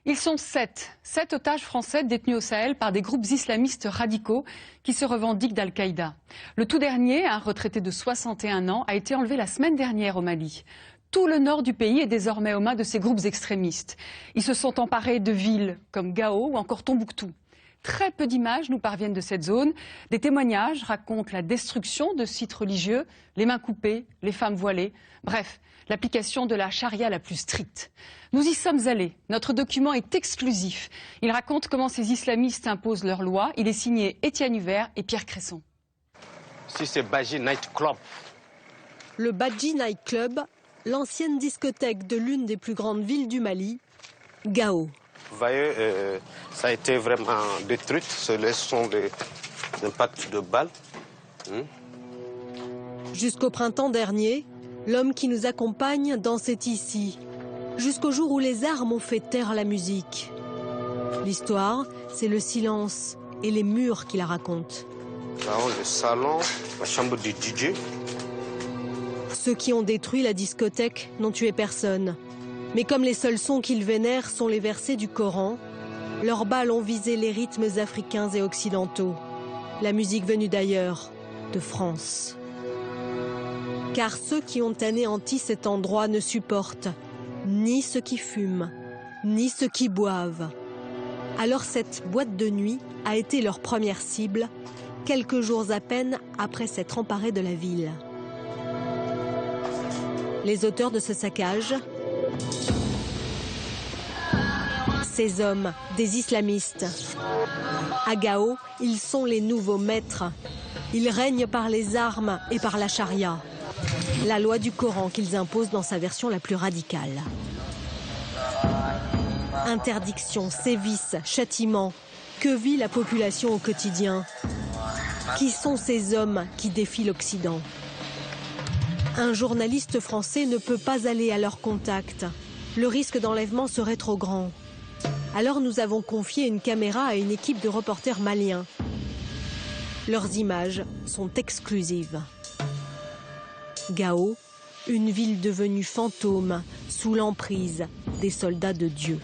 Ils sont sept otages français détenus au Sahel par des groupes islamistes radicaux qui se revendiquent d'Al-Qaïda. Le tout dernier, un retraité de 61 ans, a été enlevé la semaine dernière au Mali. Tout le nord du pays est désormais aux mains de ces groupes extrémistes. Ils se sont emparés de villes comme Gao ou encore Tombouctou. Très peu d'images nous parviennent de cette zone. Des témoignages racontent la destruction de sites religieux, les mains coupées, les femmes voilées. Bref, l'application de la charia la plus stricte. Nous y sommes allés. Notre document est exclusif. Il raconte comment ces islamistes imposent leurs lois. Il est signé Étienne Huvert et Pierre Cresson. Si c'est Badji Night Club. Le Badji Night Club, l'ancienne discothèque de l'une des plus grandes villes du Mali, Gao. Vous voyez, ça a été vraiment détruit. Ce sont des impacts de balles. Jusqu'au printemps dernier, l'homme qui nous accompagne dansait ici, jusqu'au jour où les armes ont fait taire la musique. L'histoire, c'est le silence et les murs qui la racontent. Là, le salon, la chambre du DJ. Ceux qui ont détruit la discothèque n'ont tué personne. Mais comme les seuls sons qu'ils vénèrent sont les versets du Coran, leurs balles ont visé les rythmes africains et occidentaux. La musique venue d'ailleurs, de France. Car ceux qui ont anéanti cet endroit ne supportent ni ceux qui fument, ni ceux qui boivent. Alors cette boîte de nuit a été leur première cible, quelques jours à peine après s'être emparés de la ville. Les auteurs de ce saccage, ces hommes, des islamistes. À Gao, ils sont les nouveaux maîtres. Ils règnent par les armes et par la charia, la loi du Coran qu'ils imposent dans sa version la plus radicale. Interdiction, sévices, châtiments, que vit la population au quotidien? Qui sont ces hommes qui défient l'Occident? Un journaliste français ne peut pas aller à leur contact. Le risque d'enlèvement serait trop grand. Alors nous avons confié une caméra à une équipe de reporters maliens. Leurs images sont exclusives. Gao, une ville devenue fantôme sous l'emprise des soldats de Dieu.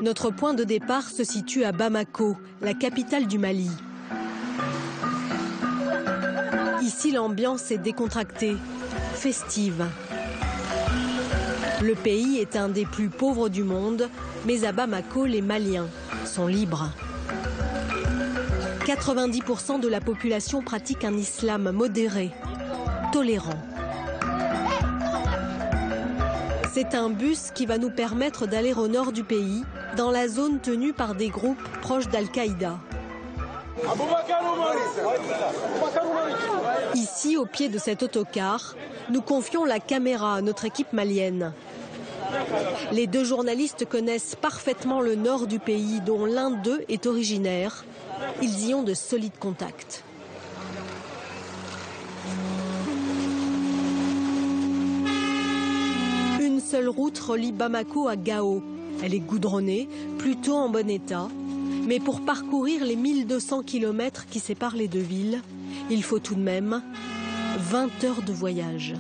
Notre point de départ se situe à Bamako, la capitale du Mali. Ici, l'ambiance est décontractée, festive. Le pays est un des plus pauvres du monde, mais à Bamako, les Maliens sont libres. 90% de la population pratique un islam modéré, tolérant. C'est un bus qui va nous permettre d'aller au nord du pays, dans la zone tenue par des groupes proches d'Al-Qaïda. Ici, au pied de cet autocar, nous confions la caméra à notre équipe malienne. Les deux journalistes connaissent parfaitement le nord du pays, dont l'un d'eux est originaire. Ils y ont de solides contacts. Une seule route relie Bamako à Gao. Elle est goudronnée, plutôt en bon état. Mais pour parcourir les 1200 km qui séparent les deux villes, il faut tout de même 20 heures de voyage.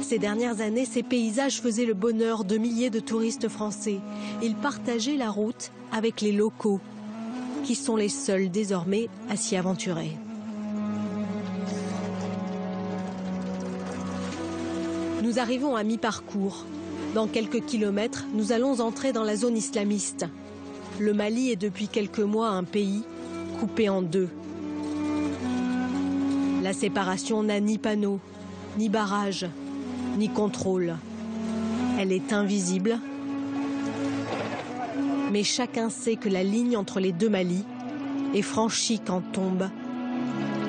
Ces dernières années, ces paysages faisaient le bonheur de milliers de touristes français. Ils partageaient la route avec les locaux, qui sont les seuls désormais à s'y aventurer. Nous arrivons à mi-parcours. Dans quelques kilomètres, nous allons entrer dans la zone islamiste. Le Mali est depuis quelques mois un pays coupé en deux. La séparation n'a ni panneau, ni barrage, ni contrôle. Elle est invisible. Mais chacun sait que la ligne entre les deux Malis est franchie quand tombe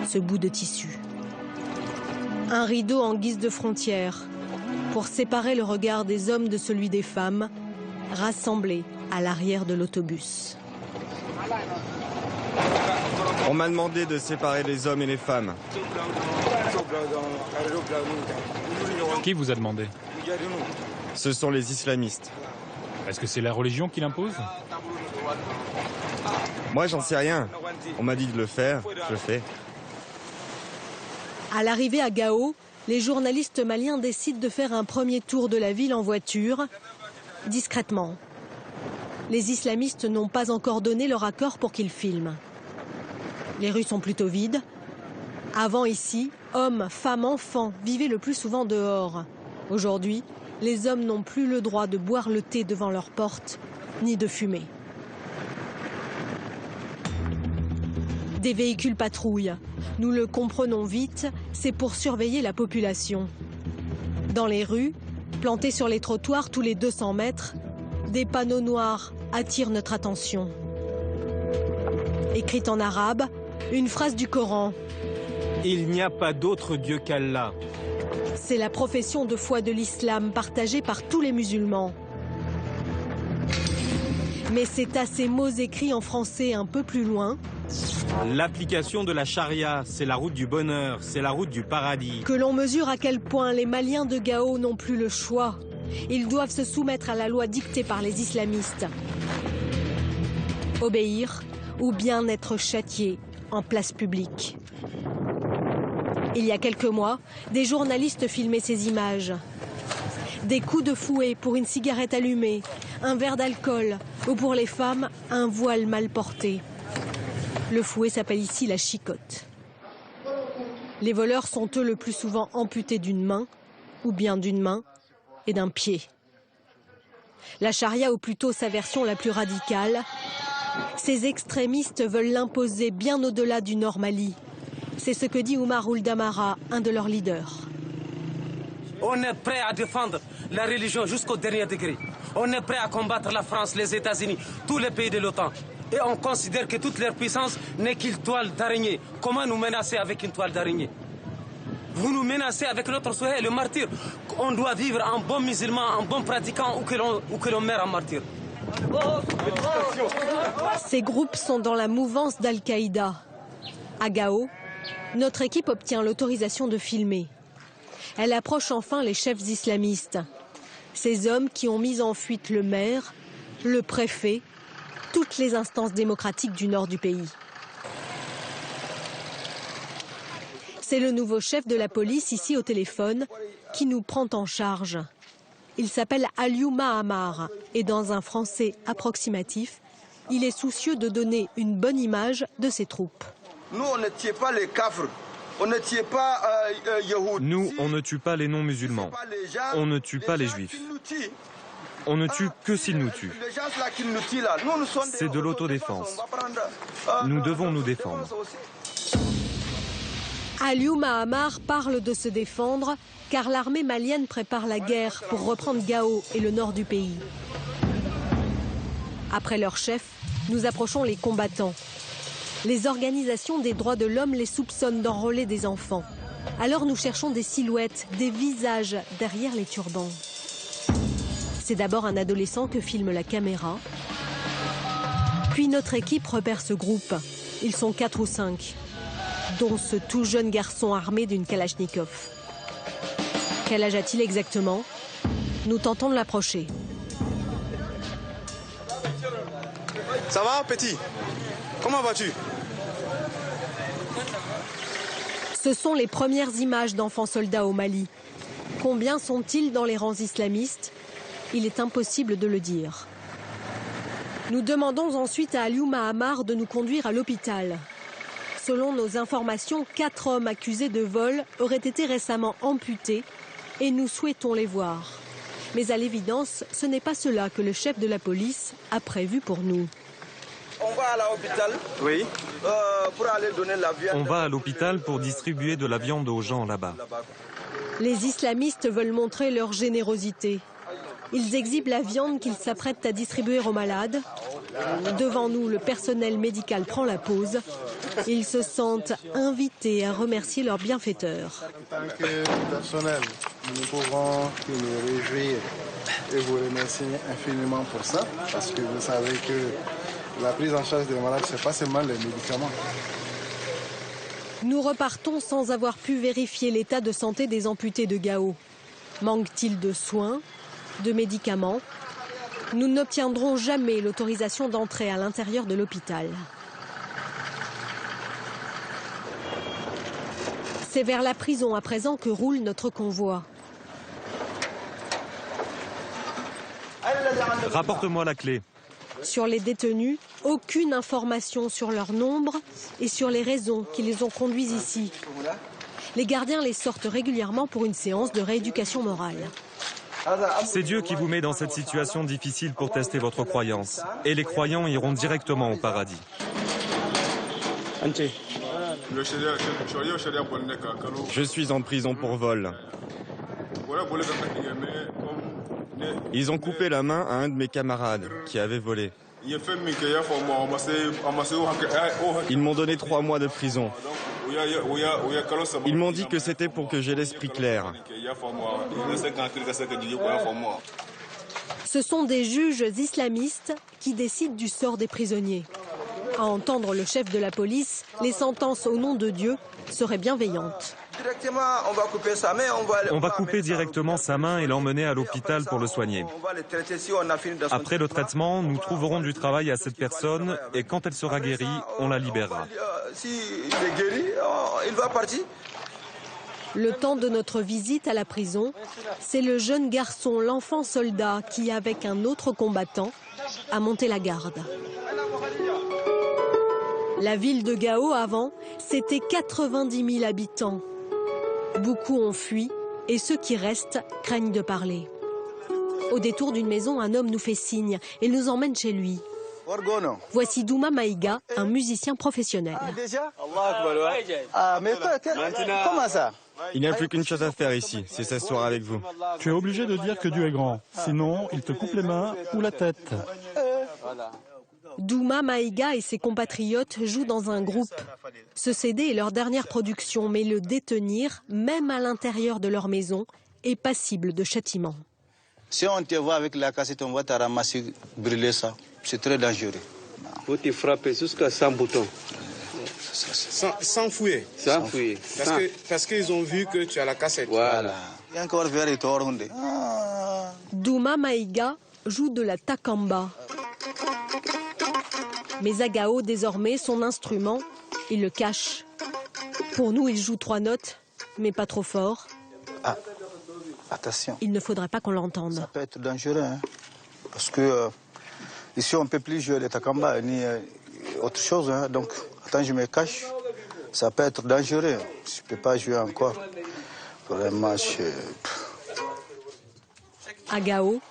ce bout de tissu. Un rideau en guise de frontière pour séparer le regard des hommes de celui des femmes rassemblés à l'arrière de l'autobus. On m'a demandé de séparer les hommes et les femmes. Qui vous a demandé? Ce sont les islamistes. Est-ce que c'est la religion qui l'impose? Moi, j'en sais rien. On m'a dit de le faire, je le fais. À l'arrivée à Gao, les journalistes maliens décident de faire un premier tour de la ville en voiture, discrètement. Les islamistes n'ont pas encore donné leur accord pour qu'ils filment. Les rues sont plutôt vides. Avant ici, hommes, femmes, enfants vivaient le plus souvent dehors. Aujourd'hui, les hommes n'ont plus le droit de boire le thé devant leur porte, ni de fumer. Des véhicules patrouillent. Nous le comprenons vite, c'est pour surveiller la population. Dans les rues, plantés sur les trottoirs tous les 200 mètres, des panneaux noirs attirent notre attention. Écrite en arabe, une phrase du Coran. Il n'y a pas d'autre Dieu qu'Allah. C'est la profession de foi de l'islam partagée par tous les musulmans. Mais c'est à ces mots écrits en français un peu plus loin L'application de la charia, c'est la route du bonheur, c'est la route du paradis. que l'on mesure à quel point les Maliens de Gao n'ont plus le choix. Ils doivent se soumettre à la loi dictée par les islamistes. Obéir ou bien être châtiés en place publique. Il y a quelques mois, des journalistes filmaient ces images. Des coups de fouet pour une cigarette allumée, un verre d'alcool ou pour les femmes, un voile mal porté. Le fouet s'appelle ici la chicotte. Les voleurs sont eux le plus souvent amputés d'une main, ou bien d'une main et d'un pied. La charia, ou plutôt sa version la plus radicale, ces extrémistes veulent l'imposer bien au-delà du Nord Mali. C'est ce que dit Oumar Ould Amara, un de leurs leaders. On est prêt à défendre la religion jusqu'au dernier degré. On est prêt à combattre la France, les États-Unis, tous les pays de l'OTAN. Et on considère que toute leur puissance n'est qu'une toile d'araignée. Comment nous menacer avec une toile d'araignée? Vous nous menacez avec notre souhait et le martyr. On doit vivre en bon musulman, en bon pratiquant ou que l'on meurt en martyr. Ces groupes sont dans la mouvance d'Al-Qaïda. À Gao, notre équipe obtient l'autorisation de filmer. Elle approche enfin les chefs islamistes. Ces hommes qui ont mis en fuite le maire, le préfet, toutes les instances démocratiques du nord du pays. C'est le nouveau chef de la police, ici au téléphone, qui nous prend en charge. Il s'appelle Aliou Mahamar et dans un français approximatif, il est soucieux de donner une bonne image de ses troupes. Nous, on ne tue pas les kafrs. On ne tue pas Yahoud. Nous, on ne tue pas les non-musulmans. On ne tue pas les juifs. On ne tue que s'ils nous tuent. C'est de l'autodéfense. Nous devons nous défendre. Aliou Mahamar parle de se défendre car l'armée malienne prépare la guerre pour reprendre Gao et le nord du pays. Après leur chef, nous approchons les combattants. Les organisations des droits de l'homme les soupçonnent d'enrôler des enfants. Alors nous cherchons des silhouettes, des visages derrière les turbans. C'est d'abord un adolescent que filme la caméra. Puis notre équipe repère ce groupe. Ils sont 4 ou 5, dont ce tout jeune garçon armé d'une Kalachnikov. Quel âge a-t-il exactement? Nous tentons de l'approcher. Ça va, petit? Comment vas-tu? Ce sont les premières images d'enfants soldats au Mali. Combien sont-ils dans les rangs islamistes? Il est impossible de le dire. Nous demandons ensuite à Aliou Mahamar de nous conduire à l'hôpital. Selon nos informations, 4 hommes accusés de vol auraient été récemment amputés et nous souhaitons les voir. Mais à l'évidence, ce n'est pas cela que le chef de la police a prévu pour nous. On va à l'hôpital. Oui. Pour aller donner la viande. On va à l'hôpital pour distribuer de la viande aux gens là-bas. Les islamistes veulent montrer leur générosité. Ils exhibent la viande qu'ils s'apprêtent à distribuer aux malades. Devant nous, le personnel médical prend la pause. Ils se sentent invités à remercier leurs bienfaiteurs. En tant que personnel, nous ne pouvons que nous réjouir et vous remercier infiniment pour ça, parce que vous savez que la prise en charge des malades, ce n'est pas seulement les médicaments. Nous repartons sans avoir pu vérifier l'état de santé des amputés de Gao. Manque-t-il de soins, de médicaments? Nous n'obtiendrons jamais l'autorisation d'entrer à l'intérieur de l'hôpital. C'est vers la prison à présent que roule notre convoi. Rapporte-moi la clé. Sur les détenus, aucune information sur leur nombre et sur les raisons qui les ont conduits ici. Les gardiens les sortent régulièrement pour une séance de rééducation morale. C'est Dieu qui vous met dans cette situation difficile pour tester votre croyance. Et les croyants iront directement au paradis. Je suis en prison pour vol. Ils ont coupé la main à un de mes camarades qui avait volé. Ils m'ont donné 3 mois de prison. Ils m'ont dit que c'était pour que j'aie l'esprit clair. Ce sont des juges islamistes qui décident du sort des prisonniers. À entendre le chef de la police, les sentences au nom de Dieu seraient bienveillantes. On va couper directement sa main et l'emmener à l'hôpital pour le soigner. Après le traitement, nous trouverons du travail à cette personne et quand elle sera guérie, on la libérera. Le temps de notre visite à la prison, c'est le jeune garçon, l'enfant soldat, qui, avec un autre combattant, a monté la garde. La ville de Gao, avant, c'était 90 000 habitants. Beaucoup ont fui et ceux qui restent craignent de parler. Au détour d'une maison, un homme nous fait signe et nous emmène chez lui. Voici Douma Maïga, un musicien professionnel. Comment ça? Il n'y a plus qu'une chose à faire ici, c'est s'asseoir avec vous. Tu es obligé de dire que Dieu est grand. Sinon, il te coupe les mains ou la tête. Douma Maïga et ses compatriotes jouent dans un groupe. Ce CD est leur dernière production, mais le détenir, même à l'intérieur de leur maison, est passible de châtiment. Si on te voit avec la cassette, on va te ramasser, brûler ça. C'est très dangereux. Vous te frappez jusqu'à 100 boutons. Sans fouiller. Sans fouiller. Parce qu'ils ont vu que tu as la cassette. Voilà. Il y a encore vers les torts. Douma Maïga joue de la takamba. Mais à Gao, désormais, son instrument, il le cache. Pour nous, il joue 3 notes, mais pas trop fort. Ah, attention. Il ne faudrait pas qu'on l'entende. Ça peut être dangereux, hein, parce que ici, on ne peut plus jouer le takamba ni autre chose. Hein, donc, attends, je me cache. Ça peut être dangereux. Je ne peux pas jouer encore. Vraiment, À Gao,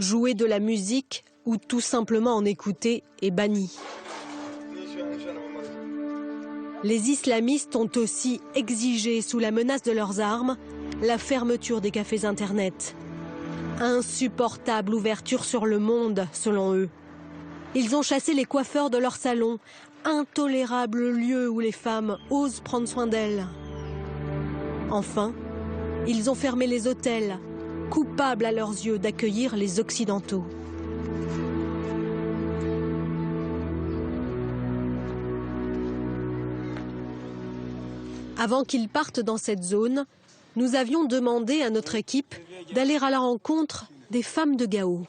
jouer de la musique ou tout simplement en écouter est banni. Les islamistes ont aussi exigé, sous la menace de leurs armes, la fermeture des cafés Internet. Insupportable ouverture sur le monde, selon eux. Ils ont chassé les coiffeurs de leur salon, intolérable lieu où les femmes osent prendre soin d'elles. Enfin, ils ont fermé les hôtels, coupables à leurs yeux d'accueillir les Occidentaux. Avant qu'ils partent dans cette zone, nous avions demandé à notre équipe d'aller à la rencontre des femmes de Gao.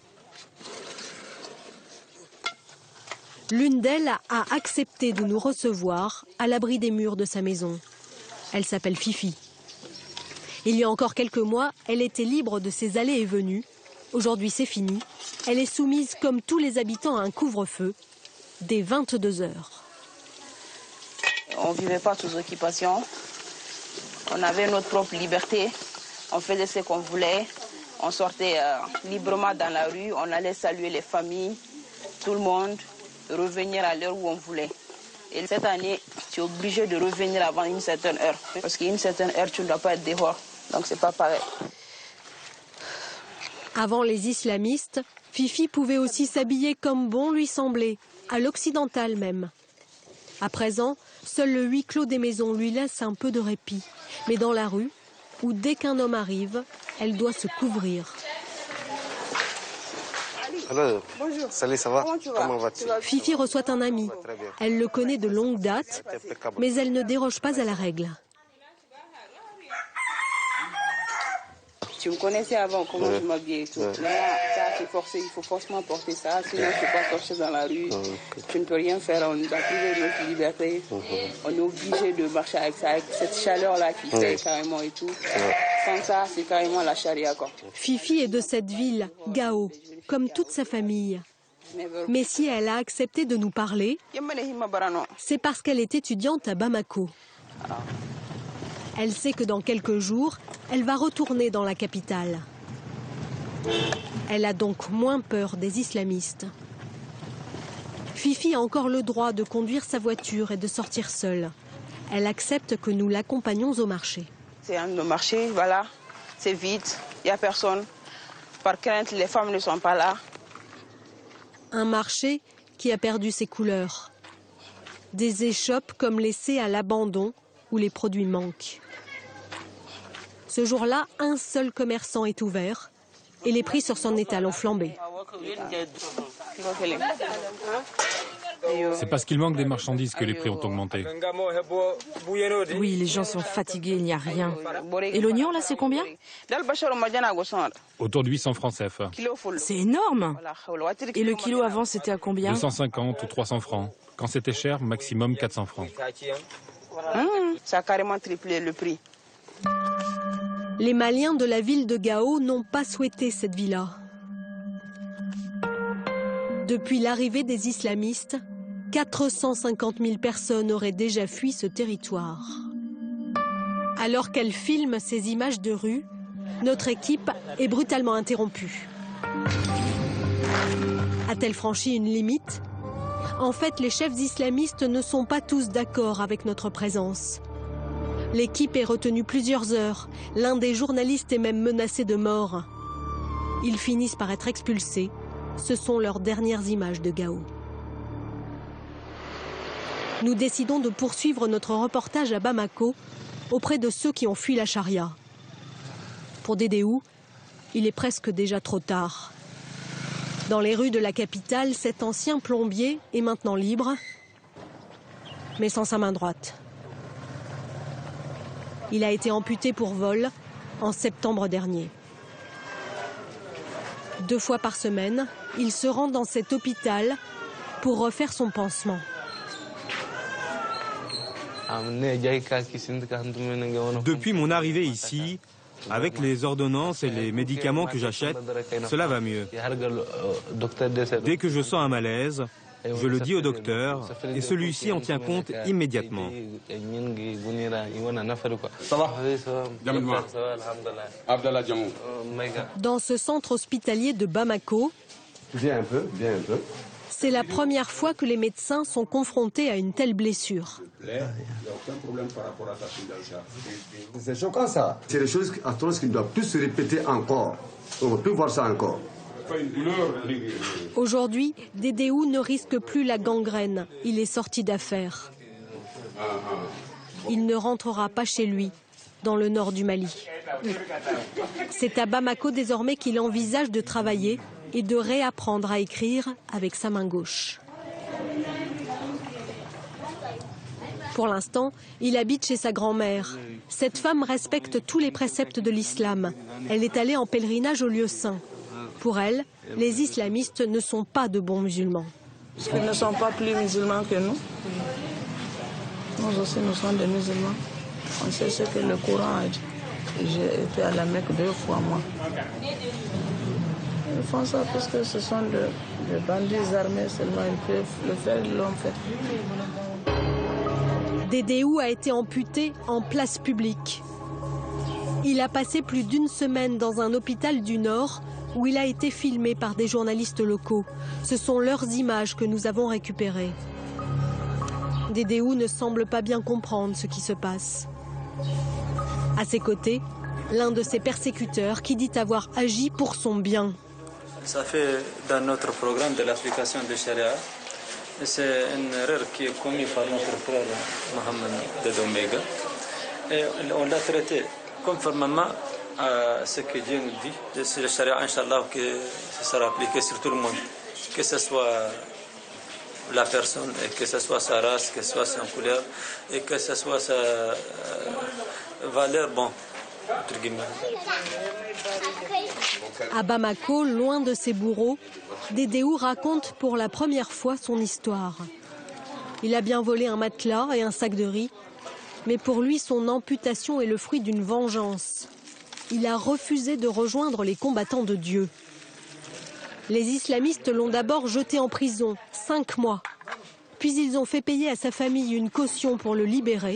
L'une d'elles a accepté de nous recevoir à l'abri des murs de sa maison. Elle s'appelle Fifi. Il y a encore quelques mois, elle était libre de ses allées et venues. Aujourd'hui, c'est fini. Elle est soumise, comme tous les habitants, à un couvre-feu dès 22 heures. On ne vivait pas sous occupation. On avait notre propre liberté. On faisait ce qu'on voulait. On sortait librement dans la rue. On allait saluer les familles, tout le monde, revenir à l'heure où on voulait. Et cette année, tu es obligé de revenir avant une certaine heure. Parce qu'à une certaine heure, tu ne dois pas être dehors. Donc, c'est pas pareil. Avant les islamistes, Fifi pouvait aussi s'habiller comme bon lui semblait, à l'occidental même. À présent, seul le huis clos des maisons lui laisse un peu de répit. Mais dans la rue, où dès qu'un homme arrive, elle doit se couvrir. Alors, bonjour. Salut, ça va? Comment vas-tu? Fifi reçoit un ami. Elle le connaît de longue date, mais elle ne déroge pas à la règle. Tu me connaissais avant, comment je m'habillais et tout. Maintenant, ça a c'est forcé, il faut forcément porter ça, sinon tu ne peux pas sortir dans la rue, tu ne peux rien faire, on nous a privé de notre liberté, on est obligé de marcher avec ça, avec cette chaleur-là qui fait carrément et tout. Sans ça, c'est carrément la charia, quoi. Fifi est de cette ville, Gao, comme toute sa famille. Mais si elle a accepté de nous parler, c'est parce qu'elle est étudiante à Bamako. Elle sait que dans quelques jours, elle va retourner dans la capitale. Elle a donc moins peur des islamistes. Fifi a encore le droit de conduire sa voiture et de sortir seule. Elle accepte que nous l'accompagnons au marché. C'est un marché, voilà, c'est vide, il n'y a personne. Par crainte, les femmes ne sont pas là. Un marché qui a perdu ses couleurs. Des échoppes comme laissées à l'abandon où les produits manquent. Ce jour-là, un seul commerçant est ouvert et les prix sur son étal ont flambé. C'est parce qu'il manque des marchandises que les prix ont augmenté. Oui, les gens sont fatigués, il n'y a rien. Et l'oignon, là, c'est combien? Autour de 800 francs CFA. C'est énorme. Et le kilo avant, c'était à combien? 250 ou 300 francs. Quand c'était cher, maximum 400 francs. Ça a carrément triplé le prix. Les Maliens de la ville de Gao n'ont pas souhaité cette villa. Depuis l'arrivée des islamistes, 450 000 personnes auraient déjà fui ce territoire. Alors qu'elle filme ces images de rue, notre équipe est brutalement interrompue. A-t-elle franchi une limite? En fait, les chefs islamistes ne sont pas tous d'accord avec notre présence. L'équipe est retenue plusieurs heures. L'un des journalistes est même menacé de mort. Ils finissent par être expulsés. Ce sont leurs dernières images de Gao. Nous décidons de poursuivre notre reportage à Bamako, auprès de ceux qui ont fui la charia. Pour Dédéou, il est presque déjà trop tard. Dans les rues de la capitale, cet ancien plombier est maintenant libre, mais sans sa main droite. Il a été amputé pour vol en septembre dernier. 2 fois par semaine, il se rend dans cet hôpital pour refaire son pansement. Depuis mon arrivée ici, avec les ordonnances et les médicaments que j'achète, cela va mieux. Dès que je sens un malaise, je le dis au docteur et celui-ci en tient compte immédiatement. Dans ce centre hospitalier de Bamako, c'est la première fois que les médecins sont confrontés à une telle blessure. C'est choquant ça. C'est des choses atroces qui ne doivent plus se répéter encore. On ne va plus voir ça encore. Aujourd'hui, Dédéou ne risque plus la gangrène. Il est sorti d'affaire. Il ne rentrera pas chez lui, dans le nord du Mali. C'est à Bamako désormais qu'il envisage de travailler et de réapprendre à écrire avec sa main gauche. Pour l'instant, il habite chez sa grand-mère. Cette femme respecte tous les préceptes de l'islam. Elle est allée en pèlerinage au lieu saint. Pour elle, les islamistes ne sont pas de bons musulmans. Parce qu'ils ne sont pas plus musulmans que nous. Nous aussi, nous sommes des musulmans. On sait ce que le Coran a dit. J'ai été à la Mecque 2 fois, moi. Ils font ça parce que ce sont des bandits armés seulement. Ils peuvent le faire, ils l'ont fait. Dédéou a été amputé en place publique. Il a passé plus d'1 semaine dans un hôpital du Nord où il a été filmé par des journalistes locaux. Ce sont leurs images que nous avons récupérées. Dédéou ne semble pas bien comprendre ce qui se passe. À ses côtés, l'un de ses persécuteurs qui dit avoir agi pour son bien. Ça fait dans notre programme de l'application de Sharia. C'est une erreur qui est commise par notre frère Mohamed Dedomega. Et on l'a traité conformément à ce que Dieu nous dit. C'est le Sharia, Inch'Allah, que ça sera appliqué sur tout le monde. Que ce soit la personne, et que ce soit sa race, que ce soit sa couleur, et que ce soit sa valeur. Bon, À Bamako, loin de ses bourreaux, Dédéou raconte pour la première fois son histoire. Il a bien volé un matelas et un sac de riz, mais pour lui, son amputation est le fruit d'une vengeance. Il a refusé de rejoindre les combattants de Dieu. Les islamistes l'ont d'abord jeté en prison, 5 mois. Puis ils ont fait payer à sa famille une caution pour le libérer.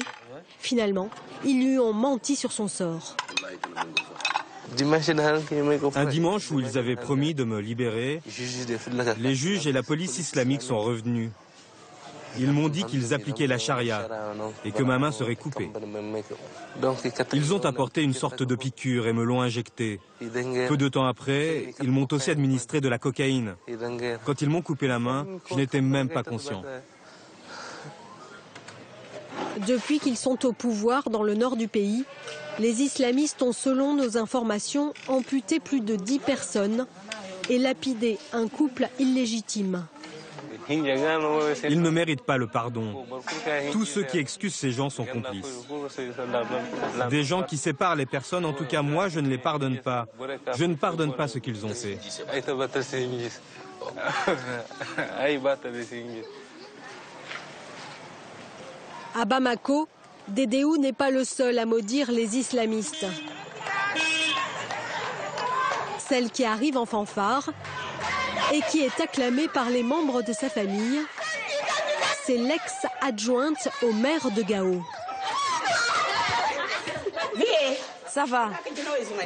Finalement, ils lui ont menti sur son sort. Un dimanche où ils avaient promis de me libérer, les juges et la police islamique sont revenus. Ils m'ont dit qu'ils appliquaient la charia et que ma main serait coupée. Ils ont apporté une sorte de piqûre et me l'ont injectée. Peu de temps après, ils m'ont aussi administré de la cocaïne. Quand ils m'ont coupé la main, je n'étais même pas conscient. Depuis qu'ils sont au pouvoir dans le nord du pays, les islamistes ont, selon nos informations, amputé plus de 10 personnes et lapidé un couple illégitime. Ils ne méritent pas le pardon. Tous ceux qui excusent ces gens sont complices. Des gens qui séparent les personnes, en tout cas moi, je ne les pardonne pas. Je ne pardonne pas ce qu'ils ont fait. À Bamako, Dédéou n'est pas le seul à maudire les islamistes. Celle qui arrive en fanfare et qui est acclamée par les membres de sa famille, c'est l'ex-adjointe au maire de Gao. Ça va.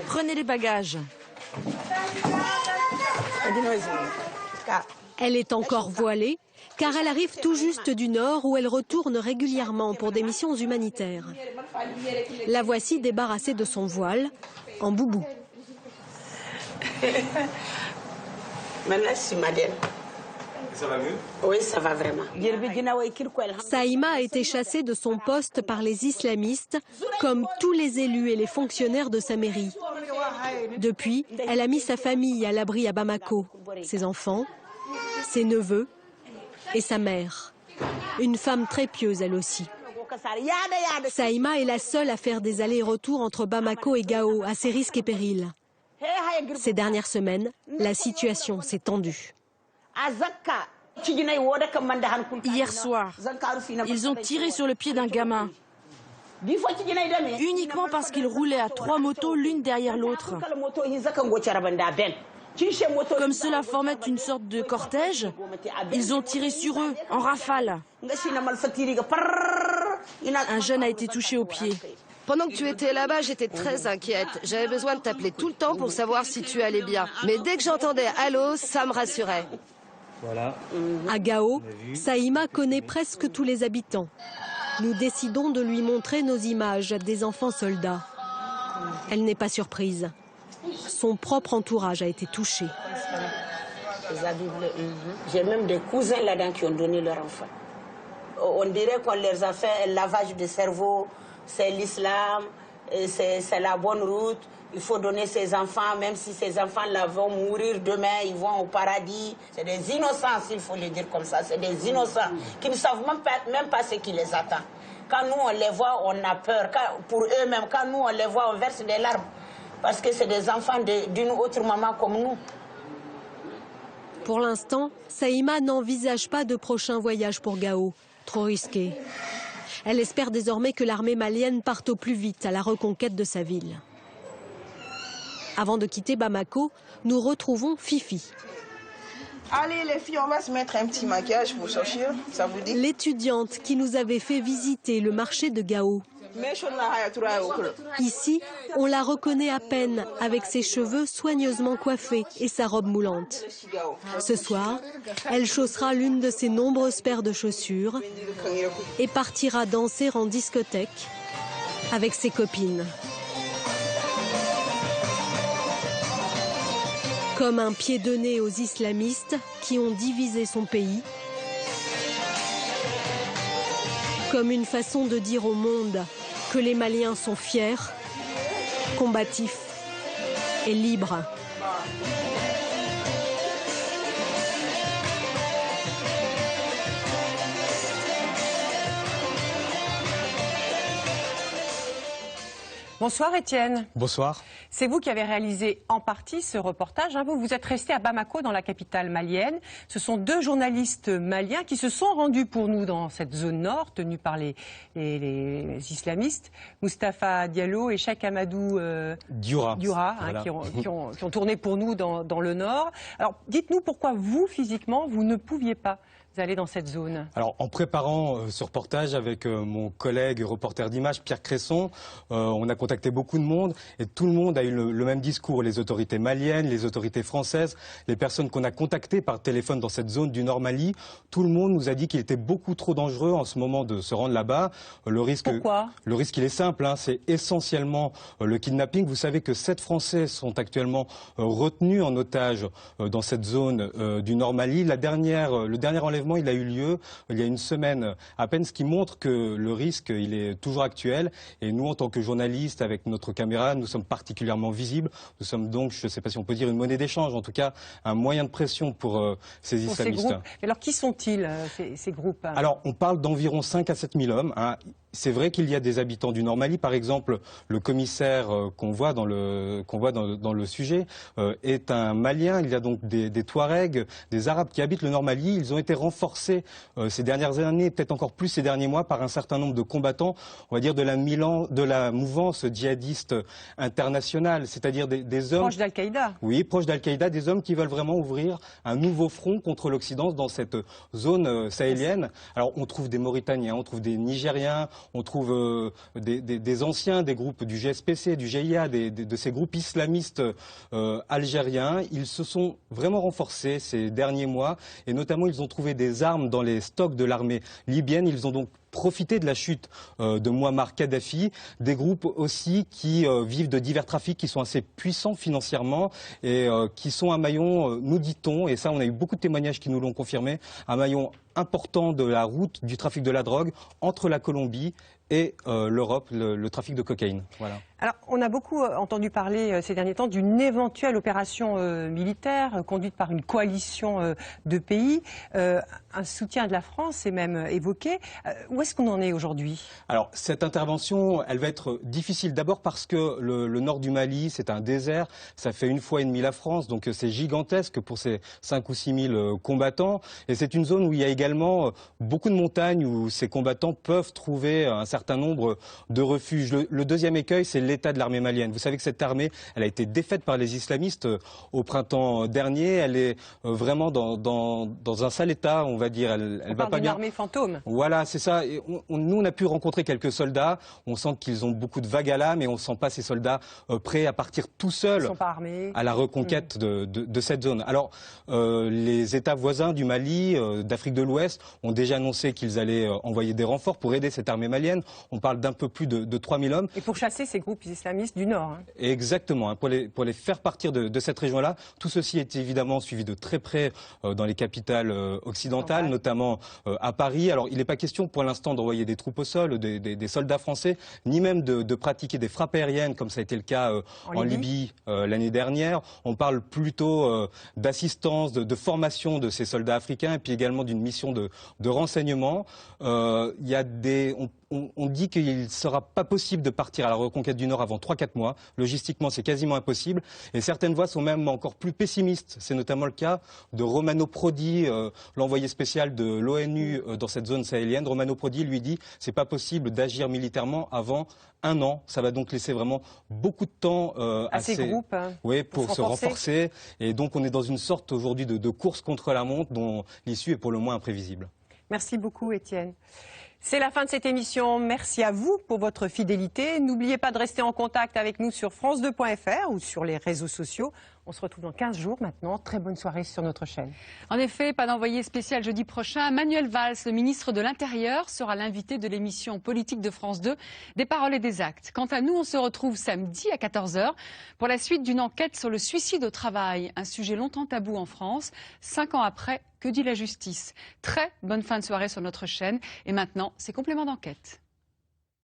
Prenez les bagages. Elle est encore voilée, car elle arrive tout juste du nord où elle retourne régulièrement pour des missions humanitaires. La voici débarrassée de son voile, en boubou. Ça va mieux? Oui, ça va vraiment. Saïma a été chassée de son poste par les islamistes, comme tous les élus et les fonctionnaires de sa mairie. Depuis, elle a mis sa famille à l'abri à Bamako, ses enfants, ses neveux et sa mère. Une femme très pieuse, elle aussi. Saïma est la seule à faire des allers-retours entre Bamako et Gao, à ses risques et périls. Ces dernières semaines, la situation s'est tendue. Hier soir, ils ont tiré sur le pied d'un gamin. Uniquement parce qu'il roulait à 3 motos l'une derrière l'autre. Comme cela formait une sorte de cortège, ils ont tiré sur eux en rafale. Un jeune a été touché au pied. Pendant que tu étais là-bas, j'étais très inquiète. J'avais besoin de t'appeler tout le temps pour savoir si tu allais bien. Mais dès que j'entendais « Allô », ça me rassurait. Voilà. À Gao, Saïma connaît presque tous les habitants. Nous décidons de lui montrer nos images des enfants soldats. Elle n'est pas surprise. Son propre entourage a été touché. J'ai même des cousins là-dedans qui ont donné leur enfant. On dirait qu'on leur a fait un lavage de cerveau. C'est l'islam, c'est la bonne route. Il faut donner ses enfants, même si ces enfants-là vont mourir demain, ils vont au paradis. C'est des innocents, s'il faut le dire comme ça. C'est des innocents qui ne savent même pas ce qui les attend. Quand nous, on les voit, on a peur. Pour eux-mêmes, quand nous, on les voit, on verse des larmes. Parce que c'est des enfants d'une autre maman comme nous. Pour l'instant, Saïma n'envisage pas de prochain voyage pour Gao. Trop risqué. Elle espère désormais que l'armée malienne parte au plus vite à la reconquête de sa ville. Avant de quitter Bamako, nous retrouvons Fifi. Allez les filles, on va se mettre un petit maquillage pour sortir, ça vous dit? L'étudiante qui nous avait fait visiter le marché de Gao. Ici, on la reconnaît à peine avec ses cheveux soigneusement coiffés et sa robe moulante. Ce soir, elle chaussera l'une de ses nombreuses paires de chaussures et partira danser en discothèque avec ses copines. Comme un pied de nez aux islamistes qui ont divisé son pays. Comme une façon de dire au monde que les Maliens sont fiers, combatifs et libres. Bonsoir Étienne. Bonsoir. C'est vous qui avez réalisé en partie ce reportage. Vous êtes resté à Bamako, dans la capitale malienne. Ce sont 2 journalistes maliens qui se sont rendus pour nous dans cette zone nord, tenue par les islamistes. Moustapha Diallo et Cheikh Amadou Dioura, voilà. qui ont tourné pour nous dans le nord. Alors dites-nous pourquoi vous, physiquement, vous ne pouviez pas aller dans cette zone. Alors, en préparant ce reportage avec mon collègue reporter d'image Pierre Cresson, on a contacté beaucoup de monde et tout le monde a eu le même discours. Les autorités maliennes, les autorités françaises, les personnes qu'on a contactées par téléphone dans cette zone du Nord Mali, tout le monde nous a dit qu'il était beaucoup trop dangereux en ce moment de se rendre là-bas. Pourquoi ? Le risque, il est simple, hein, c'est essentiellement le kidnapping. Vous savez que 7 Français sont actuellement retenus en otage dans cette zone du Nord Mali. Le dernier enlèvement, il a eu lieu il y a une semaine à peine, ce qui montre que le risque, il est toujours actuel. Et nous, en tant que journalistes, avec notre caméra, nous sommes particulièrement visibles. Nous sommes donc, je ne sais pas si on peut dire une monnaie d'échange, en tout cas un moyen de pression pour ces islamistes. Ces groupes. Alors, qui sont-ils, ces groupes? Alors, on parle d'environ 5 à 7 000 hommes. Hein. C'est vrai qu'il y a des habitants du Nord Mali. Par exemple, le commissaire qu'on voit dans le sujet est un Malien. Il y a donc des Touaregs, des Arabes qui habitent le Nord Mali. Ils ont été renforcés ces dernières années, peut-être encore plus ces derniers mois, par un certain nombre de combattants, on va dire de la mouvance djihadiste internationale, c'est-à-dire des hommes... Proches d'Al-Qaïda. Oui, proches d'Al-Qaïda, des hommes qui veulent vraiment ouvrir un nouveau front contre l'Occident dans cette zone sahélienne. Alors, on trouve des Mauritaniens, on trouve des Nigériens, on trouve des anciens des groupes du GSPC, du GIA, de ces groupes islamistes algériens. Ils se sont vraiment renforcés ces derniers mois et notamment ils ont trouvé des armes dans les stocks de l'armée libyenne. Ils ont donc profiter de la chute de Mouammar Kadhafi, des groupes aussi qui vivent de divers trafics, qui sont assez puissants financièrement et qui sont un maillon, nous dit-on, et ça on a eu beaucoup de témoignages qui nous l'ont confirmé, un maillon important de la route du trafic de la drogue entre la Colombie et l'Europe, le trafic de cocaïne. Voilà. Alors, on a beaucoup entendu parler ces derniers temps d'une éventuelle opération militaire conduite par une coalition de pays. Un soutien de la France est même évoqué. Où est-ce qu'on en est aujourd'hui? Alors, cette intervention, elle va être difficile. D'abord parce que le nord du Mali, c'est un désert. Ça fait 1,5 fois la France, donc c'est gigantesque pour ces 5 ou 6 000 combattants. Et c'est une zone où il y a également beaucoup de montagnes où ces combattants peuvent trouver un certain nombre de refuges. Le deuxième écueil, c'est l'état de l'armée malienne. Vous savez que cette armée, elle a été défaite par les islamistes au printemps dernier. Elle est vraiment dans un sale état, on va dire. Elle va pas bien. Une armée fantôme. Voilà, c'est ça. Et nous, on a pu rencontrer quelques soldats. On sent qu'ils ont beaucoup de vagues à l'âme, mais on ne sent pas ces soldats prêts à partir tout seuls à la reconquête de cette zone. Alors, les États voisins du Mali, d'Afrique de l'Ouest, ont déjà annoncé qu'ils allaient envoyer des renforts pour aider cette armée malienne. On parle d'un peu plus de 3 000 hommes. Et pour chasser ces groupes islamistes du Nord. Hein. Exactement, hein, pour les faire partir de cette région-là. Tout ceci est évidemment suivi de très près dans les capitales occidentales, notamment à Paris. Alors, il n'est pas question pour l'instant d'envoyer des troupes au sol, des soldats français, ni même de pratiquer des frappes aériennes, comme ça a été le cas en Libye l'année dernière. On parle plutôt d'assistance, de formation de ces soldats africains, et puis également d'une mission de renseignement. Il y a on dit qu'il ne sera pas possible de partir à la reconquête du Nord avant 3-4 mois. Logistiquement, c'est quasiment impossible. Et certaines voix sont même encore plus pessimistes. C'est notamment le cas de Romano Prodi, l'envoyé spécial de l'ONU dans cette zone sahélienne. Romano Prodi lui dit « c'est pas possible d'agir militairement avant 1 an ». Ça va donc laisser vraiment beaucoup de temps à ces groupes pour se renforcer. Et donc on est dans une sorte aujourd'hui de course contre la montre dont l'issue est pour le moins imprévisible. Merci beaucoup, Étienne. C'est la fin de cette émission. Merci à vous pour votre fidélité. N'oubliez pas de rester en contact avec nous sur france2.fr ou sur les réseaux sociaux. On se retrouve dans 15 jours maintenant. Très bonne soirée sur notre chaîne. En effet, pas d'envoyé spécial jeudi prochain. Manuel Valls, le ministre de l'Intérieur, sera l'invité de l'émission politique de France 2, des paroles et des actes. Quant à nous, on se retrouve samedi à 14 h pour la suite d'une enquête sur le suicide au travail. Un sujet longtemps tabou en France. 5 ans après, que dit la justice? Très bonne fin de soirée sur notre chaîne. Et maintenant, c'est complément d'enquête.